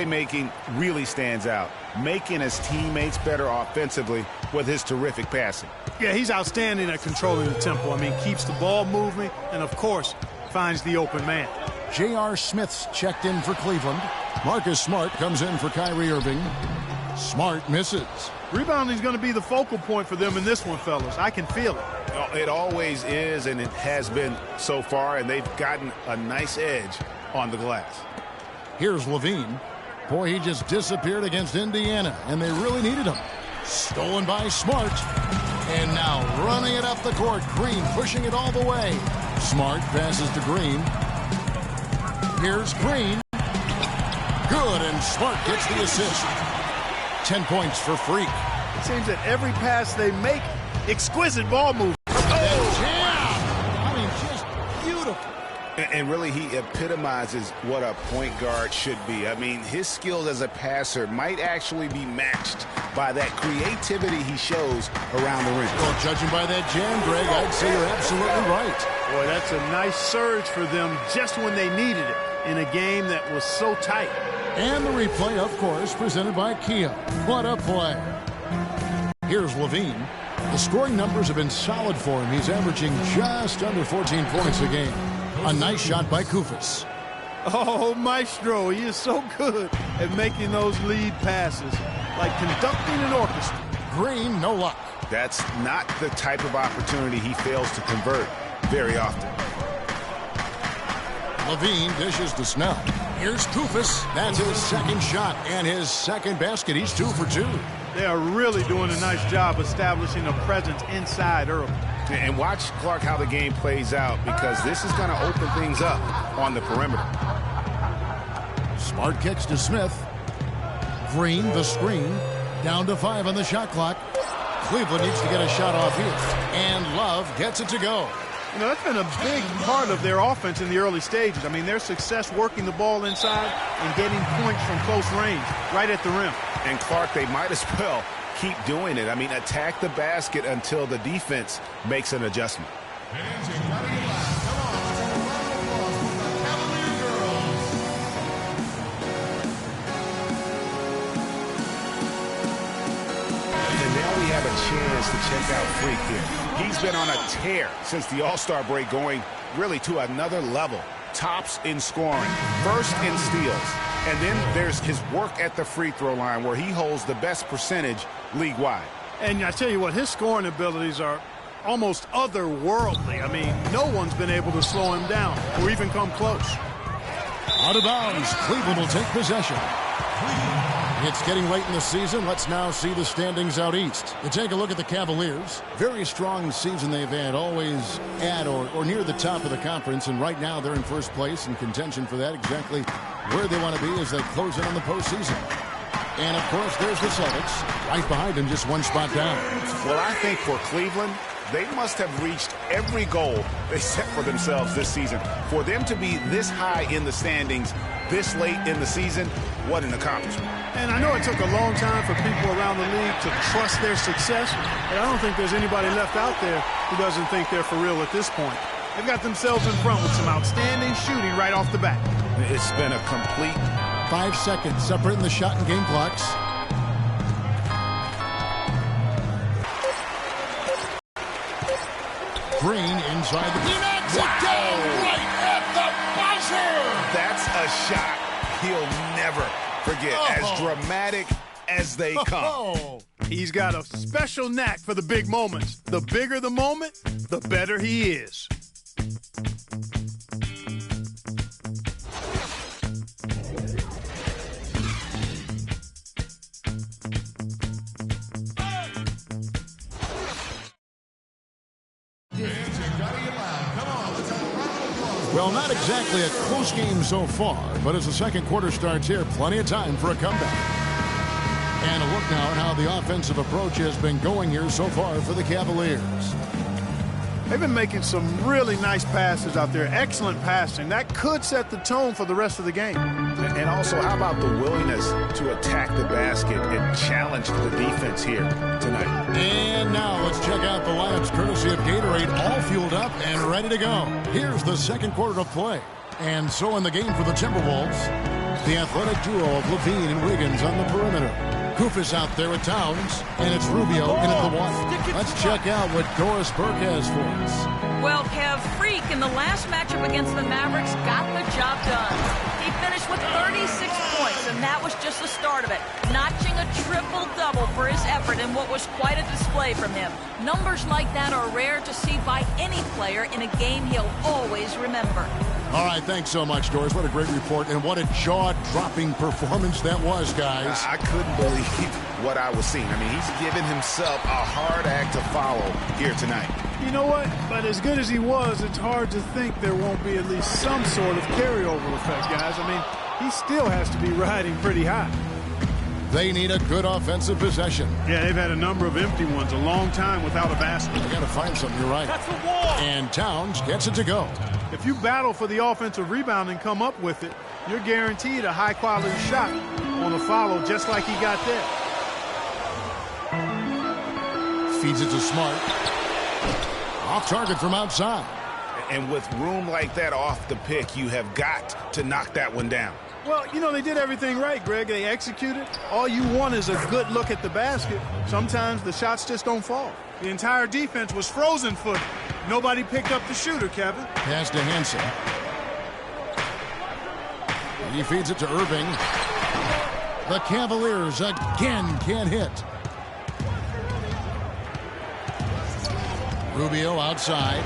playmaking really stands out, making his teammates better offensively with his terrific passing. Yeah, he's outstanding at controlling the tempo. I mean, keeps the ball moving and, of course, finds the open man. J.R. Smith's checked in for Cleveland. Marcus Smart comes in for Kyrie Irving. Smart misses. Rebounding is going to be the focal point for them in this one, fellas. I can feel it. It always is, and it has been so far, and they've gotten a nice edge on the glass. Here's Levine. Boy, he just disappeared against Indiana, and they really needed him. Stolen by Smart. And now running it up the court. Green pushing it all the way. Smart passes to Green. Here's Green. Good, and Smart gets the assist. 10 points for Freak. It seems that every pass they make, exquisite ball movement. I mean, just beautiful. And really, he epitomizes what a point guard should be. I mean, his skills as a passer might actually be matched by that creativity he shows around the rim. Well, judging by that jam, Greg, I'd say you're absolutely right. Boy, that's a nice surge for them just when they needed it in a game that was so tight. And the replay, of course, presented by Kia. What a play. Here's Levine. The scoring numbers have been solid for him. He's averaging just under 14 points a game. A nice shot by Kufis. Oh, Maestro, he is so good at making those lead passes, like conducting an orchestra. Green, no luck. That's not the type of opportunity he fails to convert very often. Levine dishes to Snell. Here's Kufis. That's his second shot and his second basket. He's 2 for 2. They are really doing a nice job establishing a presence inside early. And watch, Clark, how the game plays out, because this is going to open things up on the perimeter. Smart kicks to Smith. Green, the screen. Down to 5 on the shot clock. Cleveland needs to get a shot off here. And Love gets it to go. You know, that's been a big part of their offense in the early stages. I mean, their success working the ball inside and getting points from close range, right at the rim. And, Clark, they might as well keep doing it. I mean, attack the basket until the defense makes an adjustment. And now we have a chance to check out Freak here. He's been on a tear since the All-Star break, going really to another level. Tops in scoring, first in steals. And then there's his work at the free throw line, where he holds the best percentage league-wide. And I tell you what, his scoring abilities are almost otherworldly. I mean, no one's been able to slow him down or even come close. Out of bounds, Cleveland will take possession. It's getting late in the season. Let's now see the standings out east. You take a look at the Cavaliers. Very strong season they've had, always at or near the top of the conference, and right now they're in first place in contention for that, exactly where they want to be as they close in on the postseason. And, of course, there's the Celtics, right behind them, just one spot down. Well, I think for Cleveland, they must have reached every goal they set for themselves this season. For them to be this high in the standings this late in the season, what an accomplishment. And I know it took a long time for people around the league to trust their success, but I don't think there's anybody left out there who doesn't think they're for real at this point. They've got themselves in front with some outstanding shooting right off the bat. It's been a complete 5 seconds separating the shot and game clocks. Green inside the... He knocks it down right at the buzzer! That's a shot he'll never forget. As dramatic as they come. He's got a special knack for the big moments. The bigger the moment, the better he is. Well, not exactly a close game so far, but as the second quarter starts here, plenty of time for a comeback. And a look now at how the offensive approach has been going here so far for the Cavaliers. They've been making some really nice passes out there. Excellent passing. That could set the tone for the rest of the game. And also, how about the willingness to attack the basket and challenge the defense here tonight? And now let's check out the lineups courtesy of Gatorade, all fueled up and ready to go. Here's the second quarter of play. And so in the game for the Timberwolves, The athletic duo of Levine and Wiggins on the perimeter. Koufos out there with Towns, and it's Rubio in at the one. Let's check out what Doris Burke has for us. Well, Kev, Freak in the last matchup against the Mavericks got the job done. He finished with 36 points, and that was just the start of it, notching a triple-double for his effort in what was quite a display from him. Numbers like that are rare to see by any player in a game he'll always remember. All right, thanks so much, Doris. What a great report, and what a jaw-dropping performance that was, guys. I couldn't believe what I was seeing. I mean, he's given himself a hard act to follow here tonight. You know what? But as good as he was, it's hard to think there won't be at least some sort of carryover effect, guys. I mean, he still has to be riding pretty high. They need a good offensive possession. Yeah, they've had a number of empty ones, a long time without a basket. They got to find something, you're right. That's the wall. And Towns gets it to go. If you battle for the offensive rebound and come up with it, you're guaranteed a high-quality shot on a follow just like he got there. Feeds it to Smart. Off target from outside. And with room like that off the pick, you have got to knock that one down. Well, you know, they did everything right, Greg. They executed. All you want is a good look at the basket. Sometimes the shots just don't fall. The entire defense was frozen footed. Nobody picked up the shooter, Kevin. Pass to Hansen. He feeds it to Irving. The Cavaliers again can't hit. Rubio outside.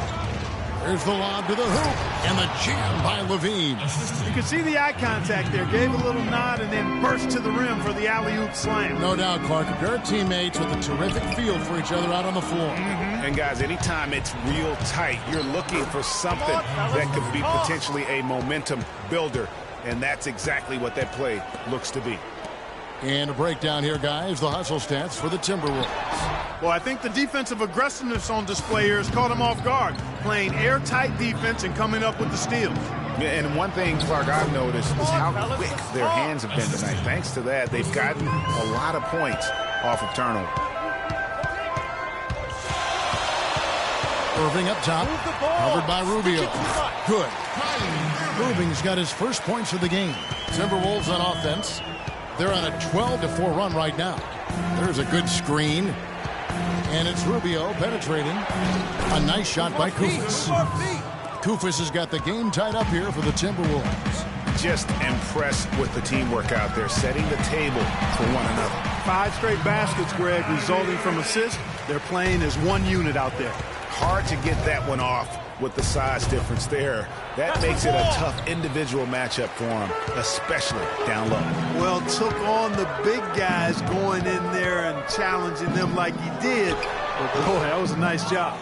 There's the lob to the hoop. And the jam by Levine. You could see the eye contact there. Gave a little nod and then burst to the rim for the alley-oop slam. No doubt, Clark. They're teammates with a terrific feel for each other out on the floor. And, guys, anytime it's real tight, you're looking for something that could be potentially a momentum builder. And that's exactly what that play looks to be. And a breakdown here, guys. The hustle stats for the Timberwolves. Well, I think the defensive aggressiveness on display here has caught them off guard. Playing airtight defense and coming up with the steals. And one thing, Clark, I've noticed is how quick their hands have been tonight. Thanks to that, they've gotten a lot of points off of turnover. Irving up top, covered by Rubio. Good. Irving's got his first points of the game. Timberwolves on offense. They're on a 12-4 run right now. There's a good screen. And it's Rubio penetrating. A nice shot by Koufos. Koufos has got the game tied up here for the Timberwolves. Just impressed with the teamwork out there, setting the table for one another. 5 straight baskets, Greg, resulting from assists. They're playing as one unit out there. Hard to get that one off with the size difference there. That makes it a tough individual matchup for him, especially down low. Well, took on the big guys going in there and challenging them like he did. But boy, that was a nice job.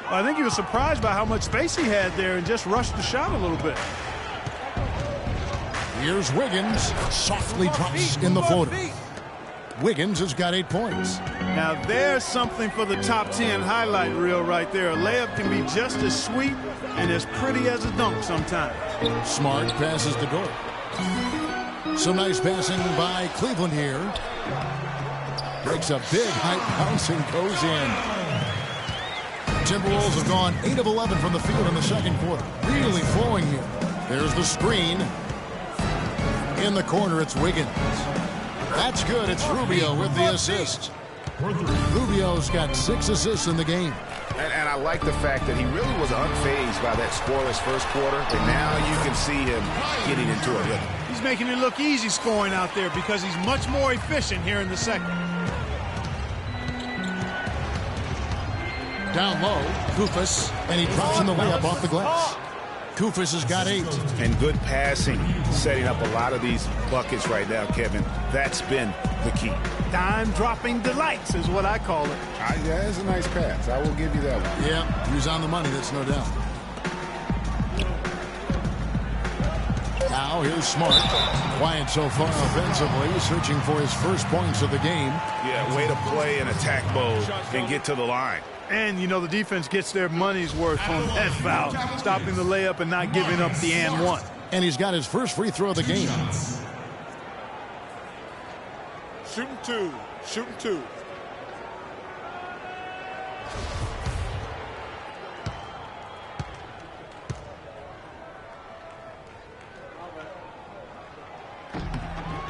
I think he was surprised by how much space he had there and just rushed the shot a little bit. Here's Wiggins. Softly drops in the floater. Wiggins has got 8 points. Now there's something for the top 10 highlight reel right there. A layup can be just as sweet and as pretty as a dunk sometimes. Smart passes the door. Some nice passing by Cleveland here. Breaks a big high bounce and goes in. Timberwolves have gone 8 of 11 from the field in the second quarter. Really flowing here. There's the screen. In the corner, it's Wiggins. That's good. It's Rubio with the assist. Rubio's got 6 assists in the game. And I like the fact that he really was unfazed by that scoreless first quarter. And now you can see him getting into a rhythm. He's making it look easy scoring out there because he's much more efficient here in the second. Down low, Koufos, and he drops in the layup off the glass. Koufos has got 8. And good passing, setting up a lot of these buckets right now, Kevin. That's been the key. Dime-dropping delights is what I call it. Yeah, that's a nice pass. I will give you that one. Yeah, he was on the money, that's no doubt. Now here's Smart. Quiet so far offensively, searching for his first points of the game. Yeah, way to play in attack mode and get to the line. And, you know, the defense gets their money's worth on that foul, stopping the layup and not giving up the and one. And he's got his first free throw of the game. Shooting 2. Shooting 2.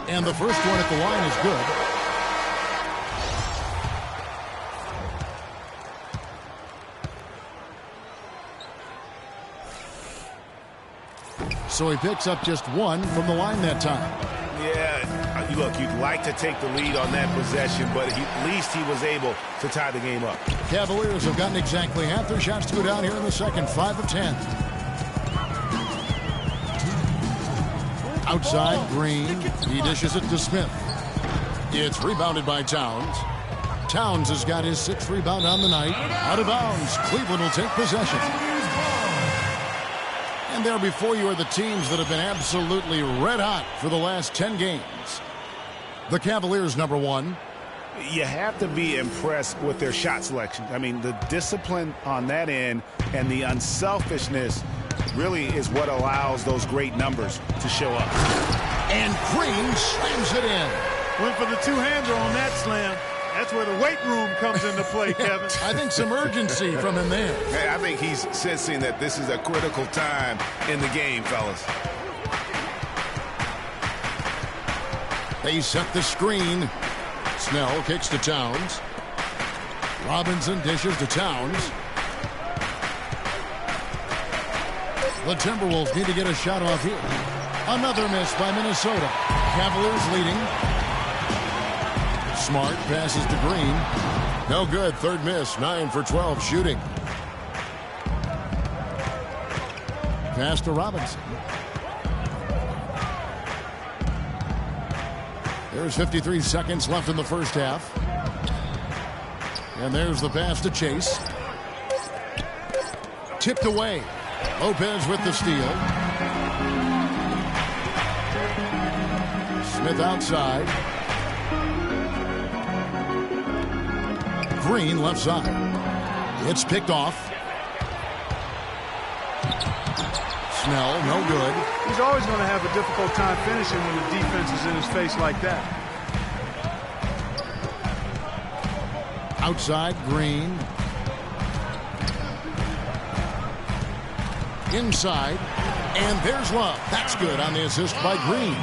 And the first one at the line is good. So he picks up just one from the line that time. Yeah, look, you'd like to take the lead on that possession, but at least he was able to tie the game up. Cavaliers have gotten exactly half their shots to go down here in the second, 5 of 10. Outside, Green. He dishes it to Smith. It's rebounded by Towns. Towns has got his 6th rebound on the night. Out of bounds. Cleveland will take possession. And there before you are the teams that have been absolutely red hot for the last 10 games. The Cavaliers, number 1. You have to be impressed with their shot selection. I mean, the discipline on that end and the unselfishness really is what allows those great numbers to show up. And Green slams it in. Went for the two-hander on that slam. That's where the weight room comes into play, Kevin. I think some urgency from him there. Hey, I think he's sensing that this is a critical time in the game, fellas. They set the screen. Snell kicks to Towns. Robinson dishes to Towns. The Timberwolves need to get a shot off here. Another miss by Minnesota. Cavaliers leading. Smart passes to Green. No good. 3rd miss. 9 for 12 shooting. Pass to Robinson. There's 53 seconds left in the first half. And there's the pass to Chase. Tipped away. Lopez with the steal. Smith outside. Green left side. It's picked off. Snell, no good. He's always going to have a difficult time finishing when the defense is in his face like that. Outside, Green. Inside. And there's Love. That's good on the assist by Green.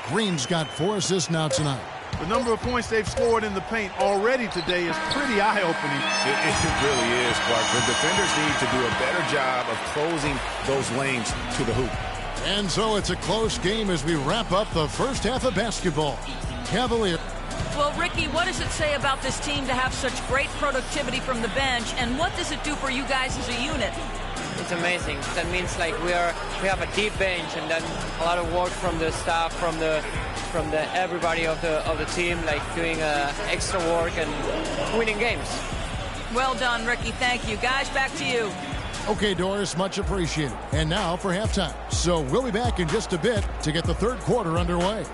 Green's got 4 assists now tonight. The number of points they've scored in the paint already today is pretty eye-opening. It really is, Clark. The defenders need to do a better job of closing those lanes to the hoop. And so it's a close game as we wrap up the first half of basketball. Cavalier. Well, Ricky, what does it say about this team to have such great productivity from the bench, and what does it do for you guys as a unit? It's amazing. That means like we have a deep bench, and then a lot of work from the staff, from the everybody of the team, like doing extra work and winning games. Well done, Ricky. Thank you. Guys, back to you. Okay, Doris, much appreciated. And now for halftime. So we'll be back in just a bit to get the third quarter underway.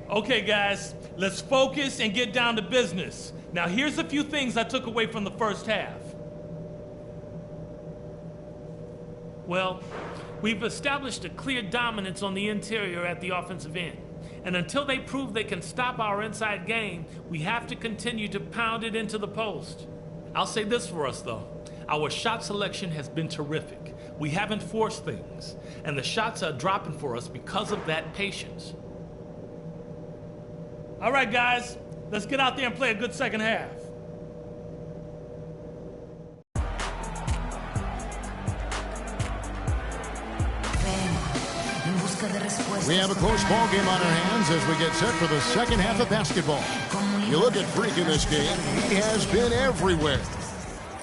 Okay, guys, let's focus and get down to business. Now, here's a few things I took away from the first half. Well, we've established a clear dominance on the interior at the offensive end. And until they prove they can stop our inside game, we have to continue to pound it into the post. I'll say this for us, though. Our shot selection has been terrific. We haven't forced things, and the shots are dropping for us because of that patience. All right, guys, let's get out there and play a good second half. We have a close ball game on our hands as we get set for the second half of basketball. You look at Freak in this game, he has been everywhere.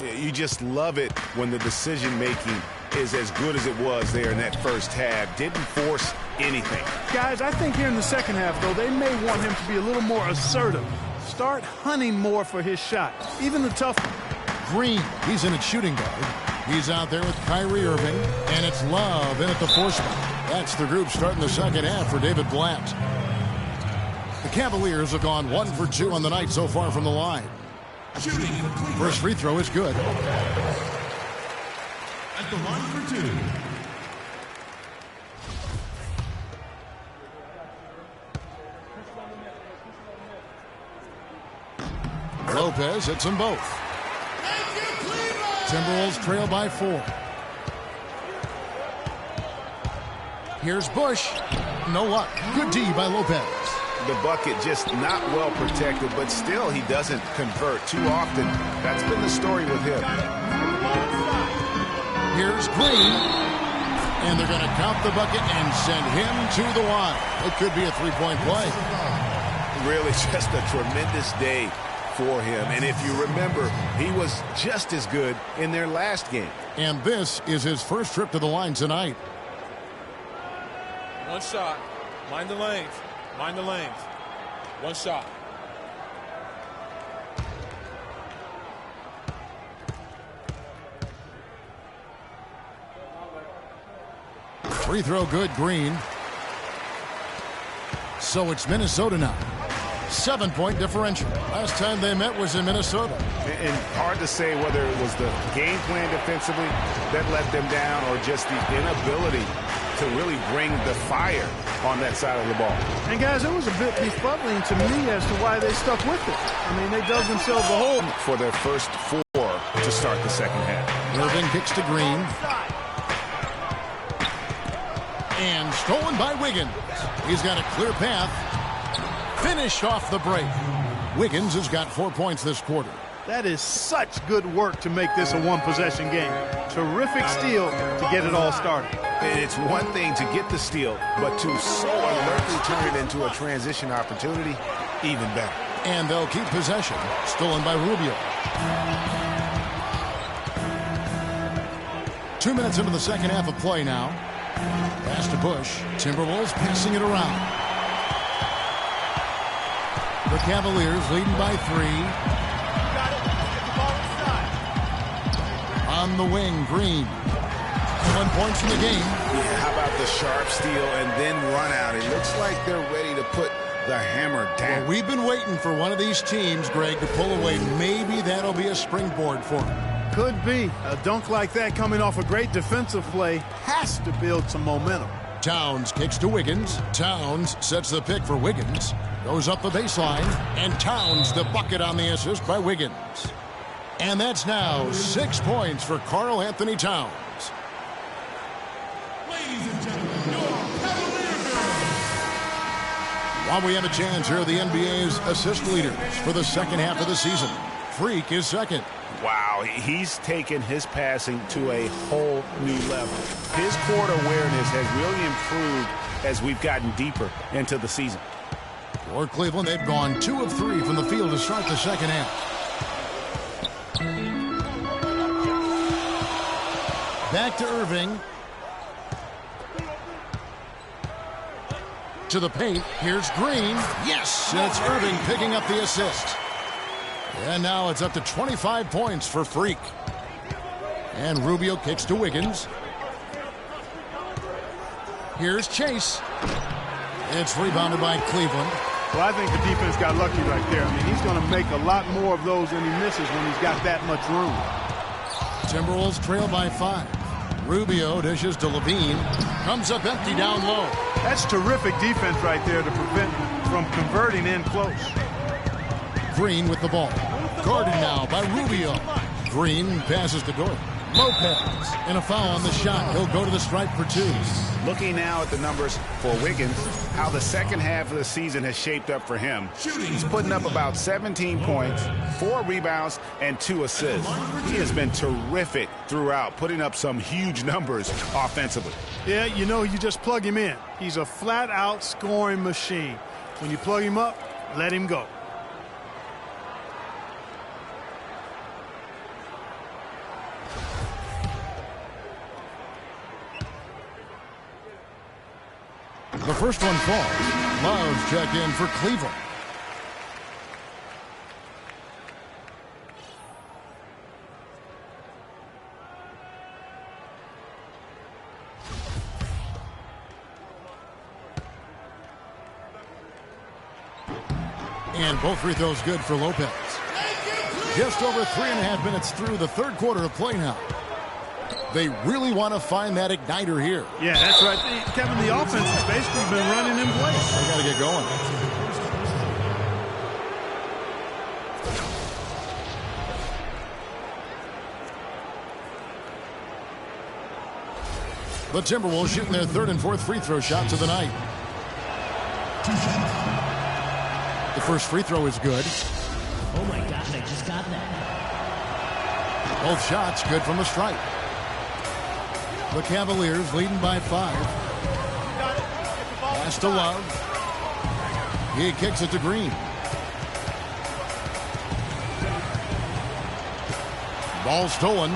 Yeah, you just love it when the decision-making is as good as it was there in that first half. Didn't force anything. Guys, I think here in the second half, though, they may want him to be a little more assertive. Start hunting more for his shot, even the tough one. Green. He's in at shooting guard. He's out there with Kyrie Irving. And it's Love in at the 4 spot. That's the group starting the second half for David Blatt. The Cavaliers have gone 1 for 2 on the night so far from the line. First free throw is good. At the line for 2. Lopez hits them both. Timberwolves trail by 4. Here's Bush. No luck. Good D by Lopez. The bucket just not well protected, but still he doesn't convert too often. That's been the story with him. Here's Green. And they're going to count the bucket and send him to the line. It could be a three-point play. Really just a tremendous day for him. And if you remember, he was just as good in their last game. And this is his first trip to the line tonight. One shot. Mind the lanes. Mind the lanes. One shot. Free throw good, Green. So it's Minnesota now. 7-point differential. Last time they met was in Minnesota. And hard to say whether it was the game plan defensively that let them down or just the inability to really bring the fire on that side of the ball. And guys, it was a bit befuddling to me as to why they stuck with it. I mean, they dug themselves a hole. For their first 4 to start the second half. Irving kicks to Green. And stolen by Wiggins. He's got a clear path. Finished off the break. Wiggins has got 4 points this quarter. That is such good work to make this a one-possession game. Terrific steal to get it all started. And it's one thing to get the steal, but to so alertly turn it into a transition opportunity, even better. And they'll keep possession. Stolen by Rubio. 2 minutes into the second half of play now. Pass to Bush. Timberwolves passing it around. The Cavaliers leading by 3. On the wing, Green. 1 point in the game. Yeah, how about the sharp steal and then run out? It looks like they're ready to put the hammer down. Well, we've been waiting for one of these teams, Greg, to pull away. Maybe that'll be a springboard for them. Could be. A dunk like that coming off a great defensive play has to build some momentum. Towns kicks to Wiggins. Towns sets the pick for Wiggins. Goes up the baseline. And Towns the bucket on the assist by Wiggins. And that's now 6 points for Karl Anthony Towns. Ladies and gentlemen, your Cavalier girls. While we have a chance, here are the NBA's assist leaders for the second half of the season. Freak is second. Wow, he's taken his passing to a whole new level. His court awareness has really improved as we've gotten deeper into the season. For Cleveland, they've gone 2 of 3 from the field to start the second half. Back to Irving. To the paint. Here's Green. Yes! And it's Irving picking up the assist. And now it's up to 25 points for Freak. And Rubio kicks to Wiggins. Here's Chase. It's rebounded by Cleveland. Well, I think the defense got lucky right there. I mean, he's going to make a lot more of those than he misses when he's got that much room. Timberwolves trail by 5. Rubio dishes to Levine. Comes up empty down low. That's terrific defense right there to prevent from converting in close. Green with the ball. Guarded now by Rubio. Green passes to Gordon. Lopez. And a foul on the shot. He'll go to the stripe for 2. Looking now at the numbers for Wiggins, how the second half of the season has shaped up for him. He's putting up about 17 points, 4 rebounds, and 2 assists. He has been terrific throughout, putting up some huge numbers offensively. Yeah, you know, you just plug him in. He's a flat-out scoring machine. When you plug him up, let him go. The first one falls. Love's checked in for Cleveland. And both free throws good for Lopez. Just over 3.5 minutes through the third quarter of play now. They really want to find that igniter here. Yeah, that's right. Kevin, the offense has basically been running in place. They got to get going. The Timberwolves shooting their third and fourth free throw shots of the night. The first free throw is good. Oh my God, I just got that. Both shots good from the stripe. The Cavaliers leading by 5. Pass to Love. He kicks it to Green. Ball stolen.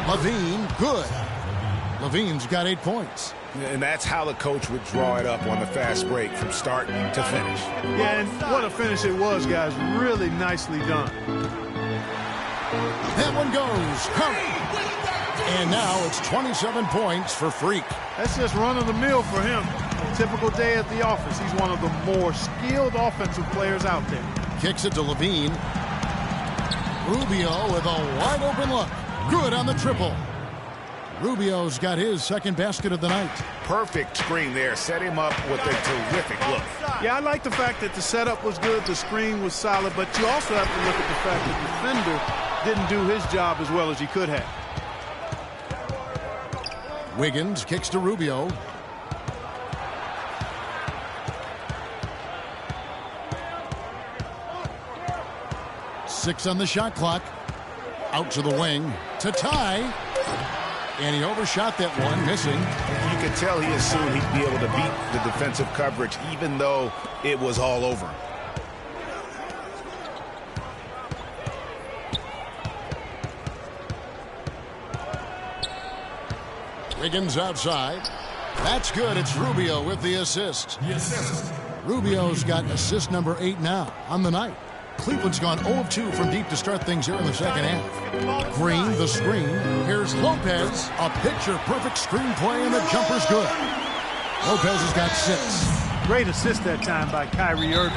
Levine, good. Levine's got 8 points. And that's how the coach would draw it up on the fast break from start to finish. Yeah, and what a finish it was, guys. Really nicely done. That one goes. Curry. And now it's 27 points for Freak. That's just run-of-the-mill for him. A typical day at the office. He's one of the more skilled offensive players out there. Kicks it to Levine. Rubio with a wide-open look. Good on the triple. Rubio's got his second basket of the night. Perfect screen there. Set him up with a terrific look. Yeah, I like the fact that the setup was good, the screen was solid, but you also have to look at the fact that the defender didn't do his job as well as he could have. Wiggins kicks to Rubio. Six on the shot clock. Out to the wing to tie. And he overshot that one, missing. You could tell he assumed he'd be able to beat the defensive coverage even though it was all over. Wiggins outside. That's good. It's Rubio with the assist. Rubio's got assist number 8 now on the night. Cleveland's gone 0 of 2 from deep to start things here in the second half. Green, the screen. Here's Lopez. A picture-perfect screenplay, and the jumper's good. Lopez has got 6. Great assist that time by Kyrie Irving.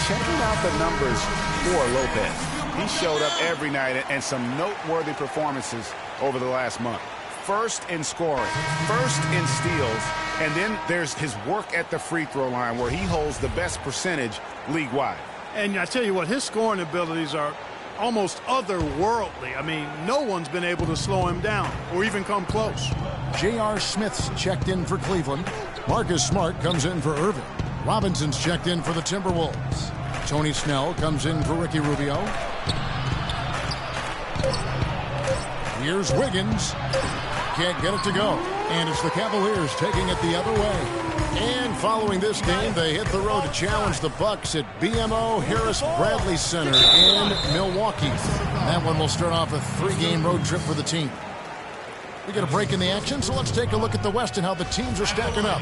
Checking out the numbers for Lopez. He showed up every night and some noteworthy performances over the last month. First in scoring, first in steals, and then there's his work at the free throw line where he holds the best percentage league-wide. And I tell you what, his scoring abilities are almost otherworldly. I mean, no one's been able to slow him down or even come close. J.R. Smith's checked in for Cleveland. Marcus Smart comes in for Irving. Robinson's checked in for the Timberwolves. Tony Snell comes in for Ricky Rubio. Here's Wiggins. Can't get it to go. And it's the Cavaliers taking it the other way. And following this game, they hit the road to challenge the Bucks at BMO Harris Bradley Center in Milwaukee. That one will start off a 3-game road trip for the team. We get a break in the action, so let's take a look at the West and how the teams are stacking up.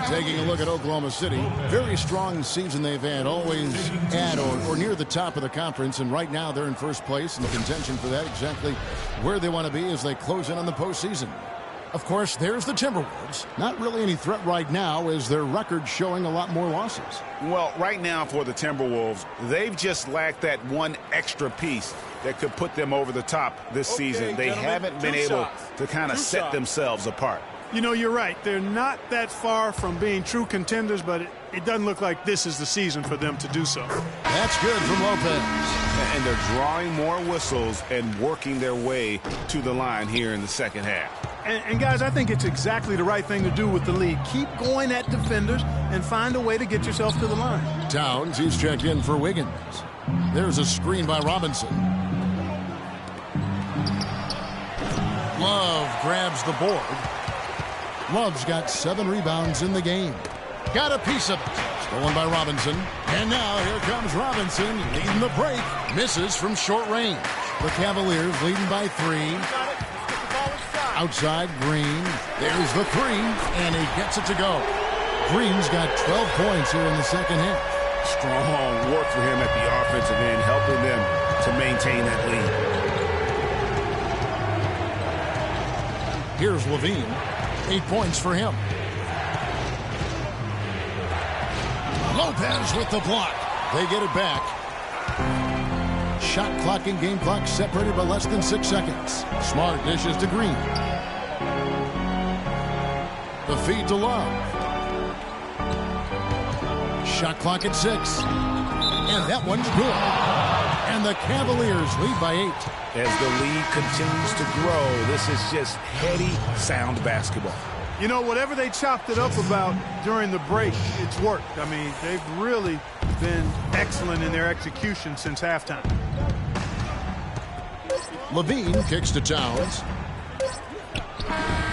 Taking a look at Oklahoma City. Very strong season they've had, always at or near the top of the conference, and right now they're in first place in contention for that, exactly where they want to be as they close in on the postseason. Of course, there's the Timberwolves. Not really any threat right now as their record showing a lot more losses. Well, right now for the Timberwolves, they've just lacked that one extra piece that could put them over the top this season. They haven't been able to kind of set themselves apart. You know, you're right. They're not that far from being true contenders, but it doesn't look like this is the season for them to do so. That's good from Lopez. And they're drawing more whistles and working their way to the line here in the second half. And guys, I think it's exactly the right thing to do with the lead. Keep going at defenders and find a way to get yourself to the line. Towns, he's checked in for Wiggins. There's a screen by Robinson. Love grabs the board. Love's got 7 rebounds in the game. Got a piece of it. Stolen by Robinson. And now here comes Robinson leading the break. Misses from short range. The Cavaliers leading by 3. Outside, Green. There's the 3, and he gets it to go. Green's got 12 points here in the second half. Strong work for him at the offensive end, helping them to maintain that lead. Here's Levine. 8 points for him. Lopez with the block. They get it back. Shot clock and game clock separated by less than 6 seconds. Smart dishes to Green. The feed to Love. Shot clock at 6. And that one's good. And the Cavaliers lead by 8. As the lead continues to grow, this is just heady, sound basketball. You know, whatever they chopped it up about during the break, it's worked. I mean, they've really been excellent in their execution since halftime. Levine kicks to Towns.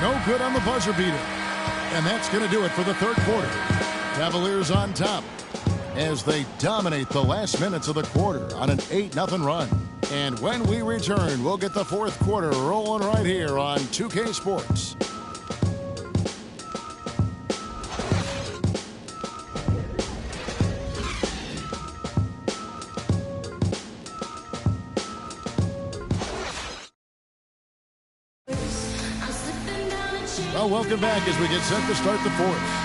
No good on the buzzer beater. And that's going to do it for the third quarter. Cavaliers on top as they dominate the last minutes of the quarter on an 8-0 run. And when we return, we'll get the fourth quarter rolling right here on 2K Sports. Well, welcome back as we get set to start the fourth.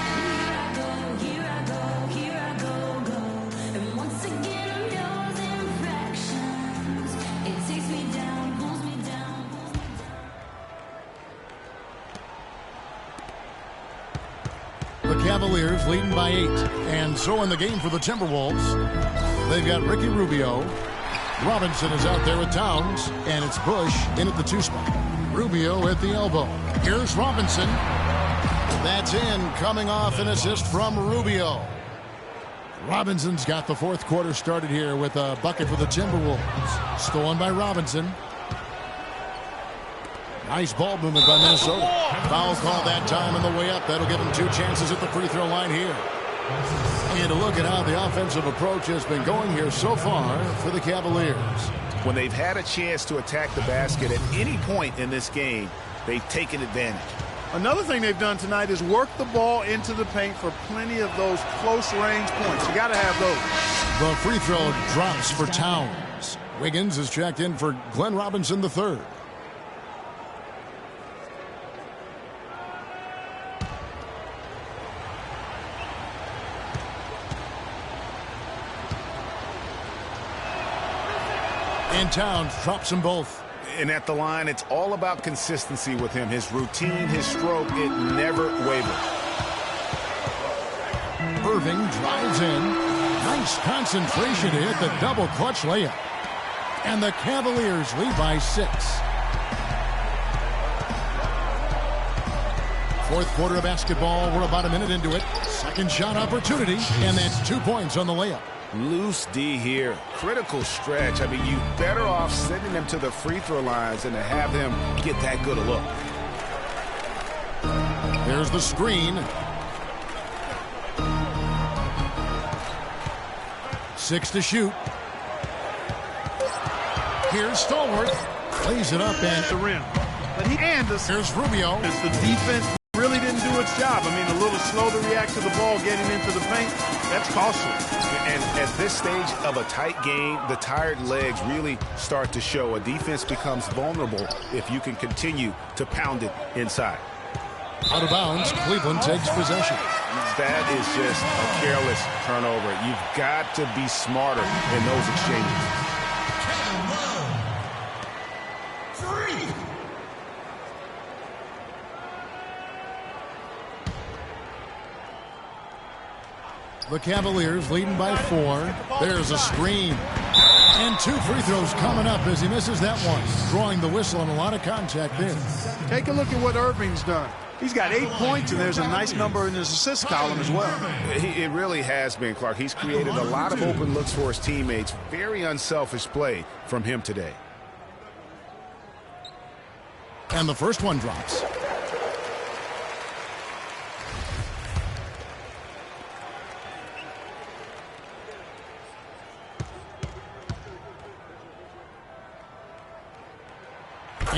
The Cavaliers leading by 8. And so in the game for the Timberwolves, they've got Ricky Rubio. Robinson is out there with Towns. And it's Bush in at the 2 spot. Rubio at the elbow. Here's Robinson. That's in, coming off an assist from Rubio. Robinson's got the fourth quarter started here with a bucket for the Timberwolves. Stolen by Robinson. Nice ball movement by Minnesota. Foul call that time on the way up. That'll give him 2 chances at the free throw line here. And look at how the offensive approach has been going here so far for the Cavaliers. When they've had a chance to attack the basket at any point in this game, they've taken advantage. Another thing they've done tonight is work the ball into the paint for plenty of those close-range points. You got to have those. The free throw drops for Towns. Wiggins is checked in for Glenn Robinson III. And Towns drops them both. And at the line, it's all about consistency with him. His routine, his stroke, it never wavers. Irving drives in. Nice concentration to hit the double clutch layup. And the Cavaliers lead by 6. Fourth quarter of basketball. We're about a minute into it. Second shot opportunity. And that's 2 points on the layup. Loose D here. Critical stretch. I mean, you're better off sending them to the free throw lines than to have them get that good a look. There's the screen. 6 to shoot. Here's Stallworth. Plays it up and the rim. But here's Rubio. As the defense really didn't do its job. I mean, a little slow to react to the ball getting into the paint. That's costly. And at this stage of a tight game, the tired legs really start to show. A defense becomes vulnerable if you can continue to pound it inside. Out of bounds, Cleveland takes possession. That is just a careless turnover. You've got to be smarter in those exchanges. The Cavaliers leading by 4. There's a screen. And 2 free throws coming up as he misses that one. Drawing the whistle and a lot of contact there. Take a look at what Irving's done. He's got 8 points, and there's a nice number in his assist column as well. It really has been, Clark. He's created a lot of open looks for his teammates. Very unselfish play from him today. And the first one drops.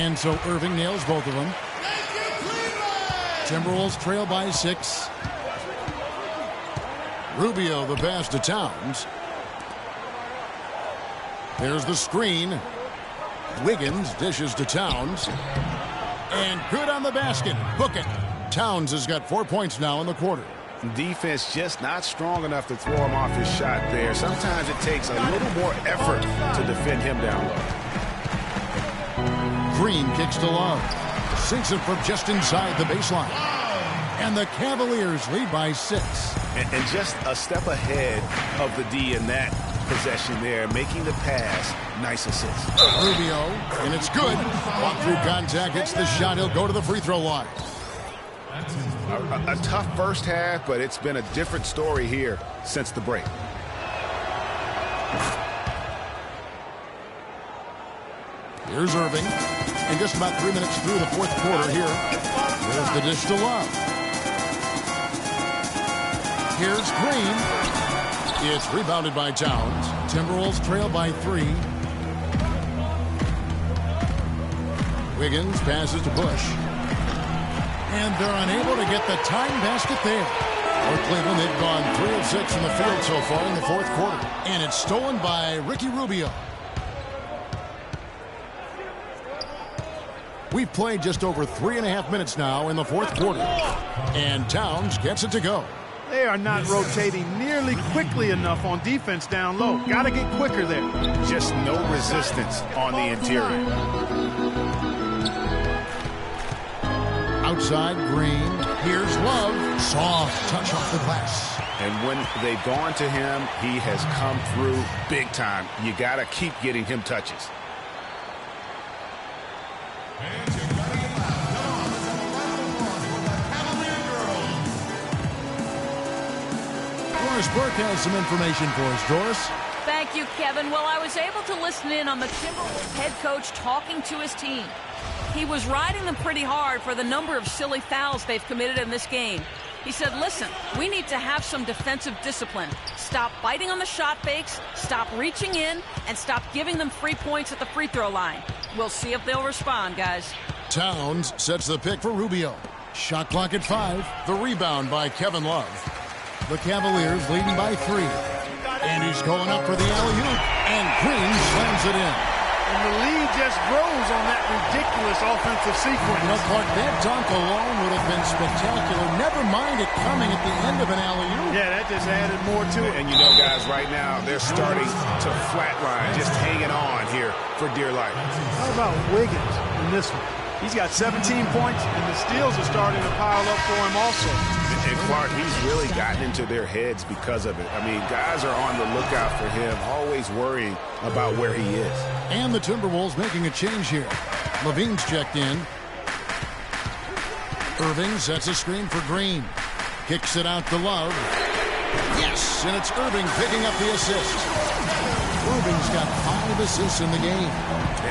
And so Irving nails both of them. Timberwolves trail by 6. Rubio the pass to Towns. There's the screen. Wiggins dishes to Towns. And good on the basket. Book it. Towns has got 4 points now in the quarter. Defense just not strong enough to throw him off his shot there. Sometimes it takes a little more effort to defend him down low. Green kicks to Love. Sinks it from just inside the baseline. And the Cavaliers lead by 6. And just a step ahead of the D in that possession there, making the pass. Nice assist. Rubio, and it's good. Walk through contact, hits the shot. He'll go to the free throw line. A tough first half, but it's been a different story here since the break. Here's Irving. And just about 3 minutes through the fourth quarter here. There's the dish to Love. Here's Green. It's rebounded by Towns. Timberwolves trail by 3. Wiggins passes to Bush. And they're unable to get the time basket there. For Cleveland, they've gone 3 of 6 in the field so far in the fourth quarter. And it's stolen by Ricky Rubio. We've played just over 3.5 minutes now in the fourth quarter. And Towns gets it to go. They are not rotating nearly quickly enough on defense down low. Got to get quicker there. Just no resistance on the interior. Outside, Green. Here's Love. Soft touch off the glass. And when they've gone to him, he has come through big time. You got to keep getting him touches. Doris Burke has some information for us. Doris? Thank you, Kevin. Well, I was able to listen in on the Timberwolves head coach talking to his team. He was riding them pretty hard for the number of silly fouls they've committed in this game. He said, listen, we need to have some defensive discipline. Stop biting on the shot fakes, stop reaching in, and stop giving them free points at the free throw line. We'll see if they'll respond, guys. Towns sets the pick for Rubio. Shot clock at 5. The rebound by Kevin Love. The Cavaliers leading by 3. And he's going up for the alley-oop. And Green slams it in. And the lead just grows on that ridiculous offensive sequence. You know, Clark, that dunk alone would have been spectacular. Never mind it coming at the end of an alley-oop. Yeah, that just added more to it. And you know, guys, right now, they're starting to flatline, just hanging on here for dear life. How about Wiggins in this one? He's got 17 points, and the steals are starting to pile up for him also. And Clark, he's really gotten into their heads because of it. I mean, guys are on the lookout for him, always worrying about where he is. And the Timberwolves making a change here. Levine's checked in. Irving sets a screen for Green. Kicks it out to Love. Yes, and it's Irving picking up the assist. Irving's got 5 assists in the game.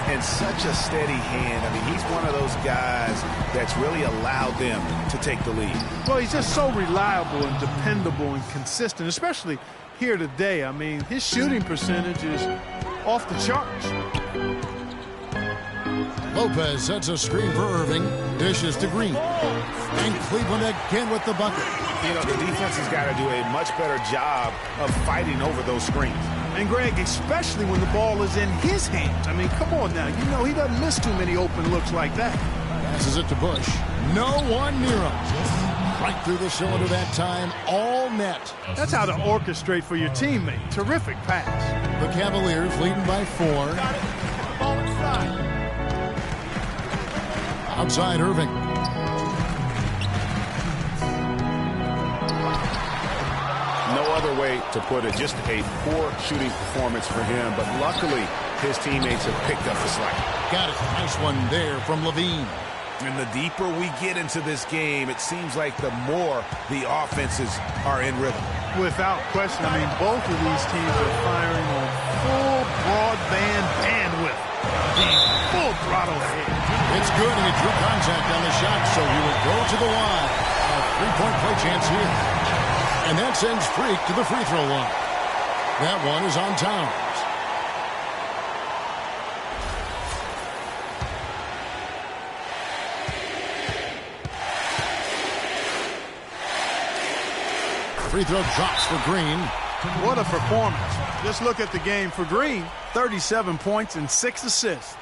And such a steady hand. I mean, he's one of those guys that's really allowed them to take the lead. Well, he's just so reliable and dependable and consistent, especially here today. I mean, his shooting percentage is off the charts. Lopez sets a screen for Irving. Dishes to Green. And Cleveland again with the bucket. You know, the defense has got to do a much better job of fighting over those screens. And, Greg, especially when the ball is in his hands. I mean, come on now. You know he doesn't miss too many open looks like that. Passes it to Bush. No one near him. Right through the cylinder that time. All net. That's how to orchestrate for your teammate. Terrific pass. The Cavaliers leading by 4. Outside Irving. No other way to put it. Just a poor shooting performance for him. But luckily, his teammates have picked up the slack. Got it. Nice one there from Levine. And the deeper we get into this game, it seems like the more the offenses are in rhythm. Without question. I mean, both of these teams are firing on full broadband bandwidth. Being full throttle ahead. It's good, and he drew contact on the shot, so he will go to the line. A 3-point play chance here. And that sends Freak to the free throw line. That one is on Towns. Free throw drops for Green. What a performance. Just look at the game for Green. 37 points and 6 assists.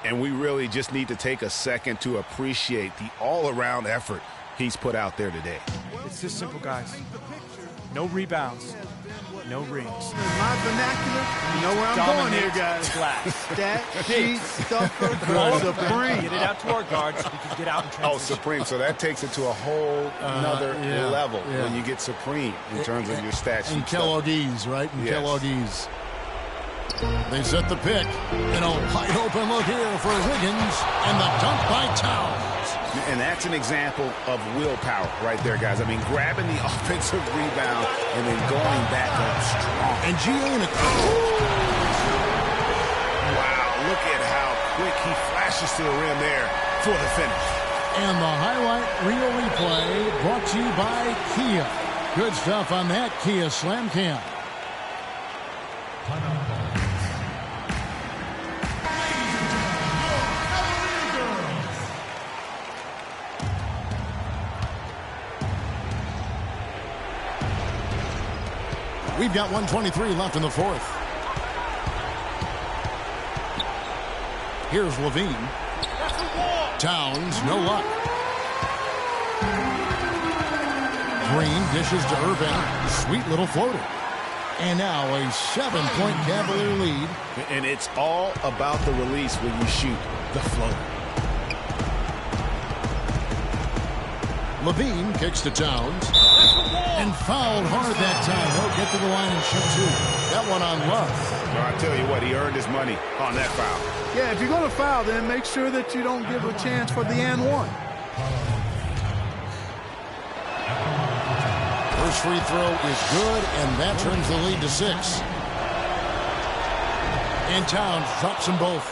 And we really just need to take a second to appreciate the all-around effort he's put out there today. It's just simple, guys. No rebounds. No rings. In my vernacular, you know where I'm going here, guys. Stat, sheet, stuffer, supreme. Get it out to our guards. We can get out and transition. Oh, supreme. So that takes it to a whole another level when you get supreme in terms of your stat sheet. And Kelloggese, right? And Kelloggese. They set the pick. And a wide open look here for Wiggins. And the dunk by Towns. And that's an example of willpower right there, guys. I mean, grabbing the offensive rebound and then going back up strong. And GA in a... Wow, look at how quick he flashes to the rim there for the finish. And the highlight reel replay brought to you by Kia. Good stuff on that Kia Slam Cam. We've got 1:23 left in the fourth. Here's Levine. Towns, no luck. Green dishes to Irving. Sweet little floater. And now a 7-point Cavalier lead. And it's all about the release when you shoot the floater. Levine kicks to Towns. And fouled hard that time. He'll get to the line and shoot two. That one on Love. Well, I tell you what, he earned his money on that foul. Yeah, if you're going to foul, then make sure that you don't give a chance for the and one. First free throw is good, and that turns the lead to 6. And Towns drops them both.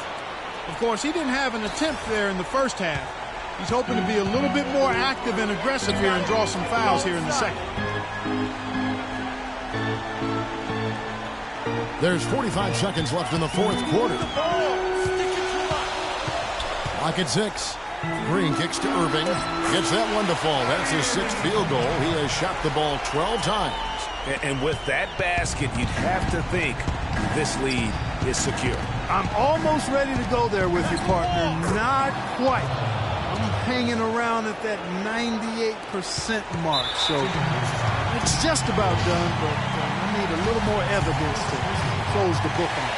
Of course, he didn't have an attempt there in the first half. He's hoping to be a little bit more active and aggressive here and draw some fouls here in the second. There's 45 seconds left in the fourth quarter. Lock at 6. Green kicks to Irving. Gets that one to fall. That's his 6th field goal. He has shot the ball 12 times. And with that basket, you'd have to think this lead is secure. I'm almost ready to go there with you, partner. Not quite. I'm hanging around at that 98% mark. So it's just about done, but I need a little more evidence to close the book on it.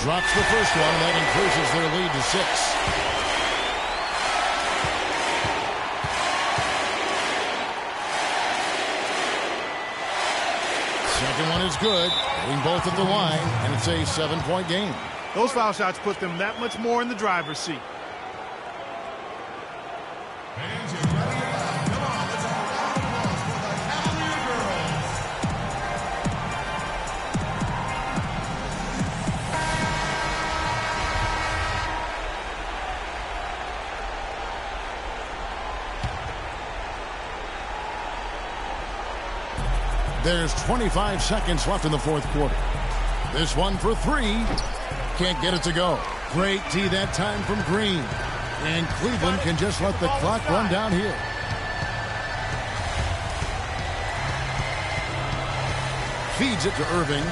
Drops the first one, and that increases their lead to 6. Second one is good. Getting both at the line, and it's a 7-point game. Those foul shots put them that much more in the driver's seat. There's 25 seconds left in the fourth quarter. This one for 3. Can't get it to go. Great D that time from Green. And Cleveland can just let the clock run down here. Feeds it to Irving.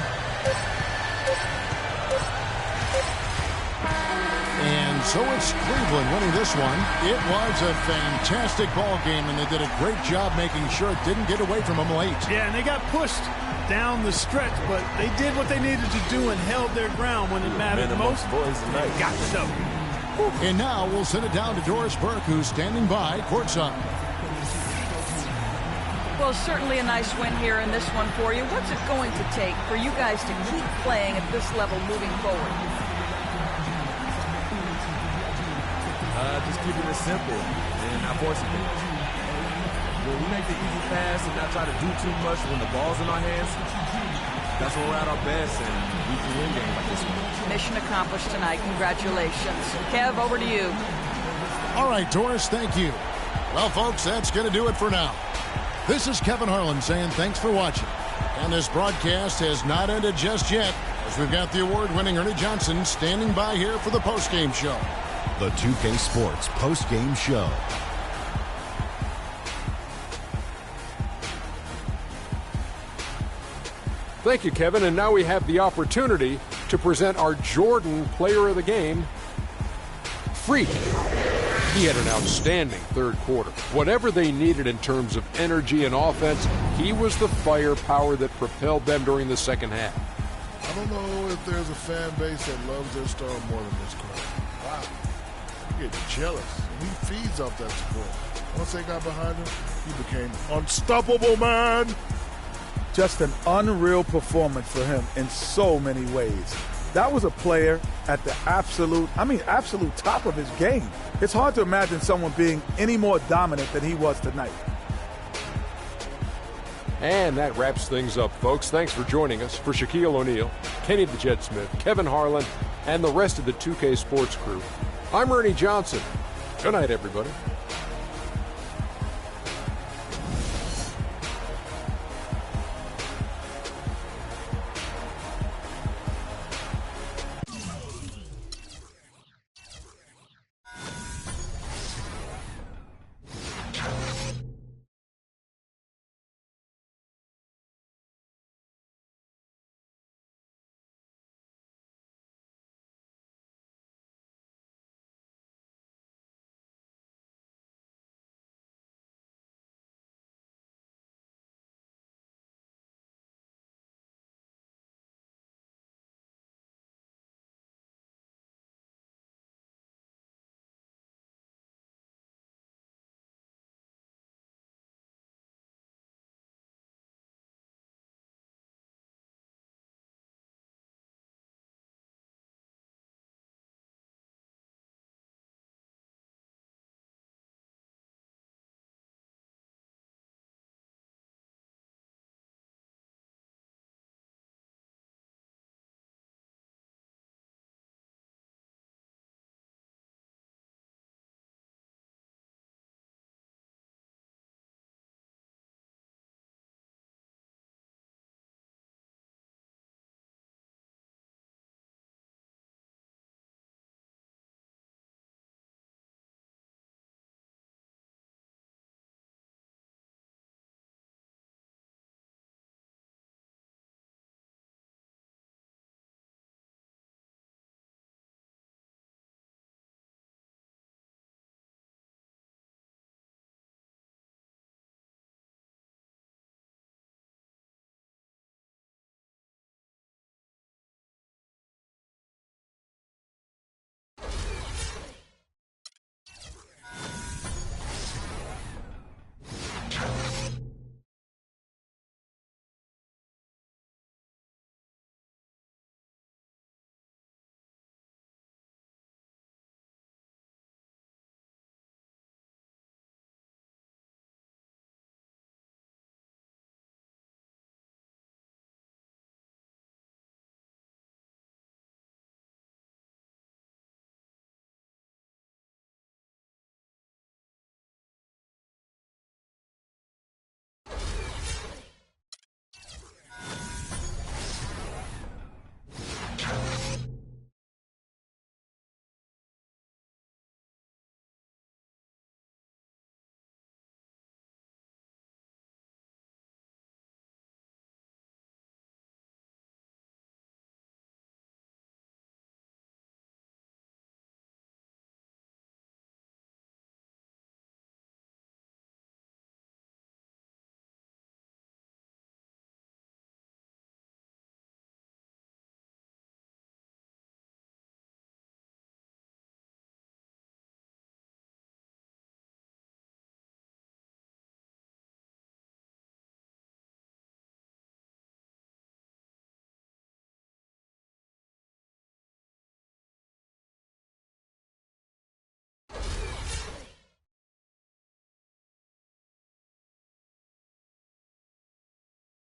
And so it's Cleveland winning this one. It was a fantastic ball game, and they did a great job making sure it didn't get away from them late. Yeah, and they got pushed down the stretch, but they did what they needed to do and held their ground when it mattered most. They got the W. And now we'll send it down to Doris Burke, who's standing by courtside. Well, certainly a nice win here in this one for you. What's it going to take for you guys to keep playing at this level moving forward? Just keeping it simple and not forcing things. When we make the easy pass and not try to do too much when the ball's in our hands, That's when we're at our best, and we can win games like this one. Mission accomplished tonight. Congratulations. Kev, over to you. All right, Doris, thank you. Well, folks, that's going to do it for now. This is Kevin Harlan saying thanks for watching. And this broadcast has not ended just yet, as we've got the award-winning Ernie Johnson standing by here for the postgame show. The 2K Sports postgame show. Thank you, Kevin. And now we have the opportunity to present our Jordan Player of the Game, Freak. He had an outstanding third quarter. Whatever they needed in terms of energy and offense, he was the firepower that propelled them during the second half. I don't know if there's a fan base that loves their star more than this crowd. Wow. You get jealous. He feeds off that support. Once they got behind him, he became unstoppable, man. Just an unreal performance for him in so many ways. That was a player at the absolute top of his game. It's hard to imagine someone being any more dominant than he was tonight. And that wraps things up, folks. Thanks for joining us. For Shaquille O'Neal, Kenny the Jet Smith, Kevin Harlan, and the rest of the 2K Sports crew, I'm Ernie Johnson. Good night, everybody.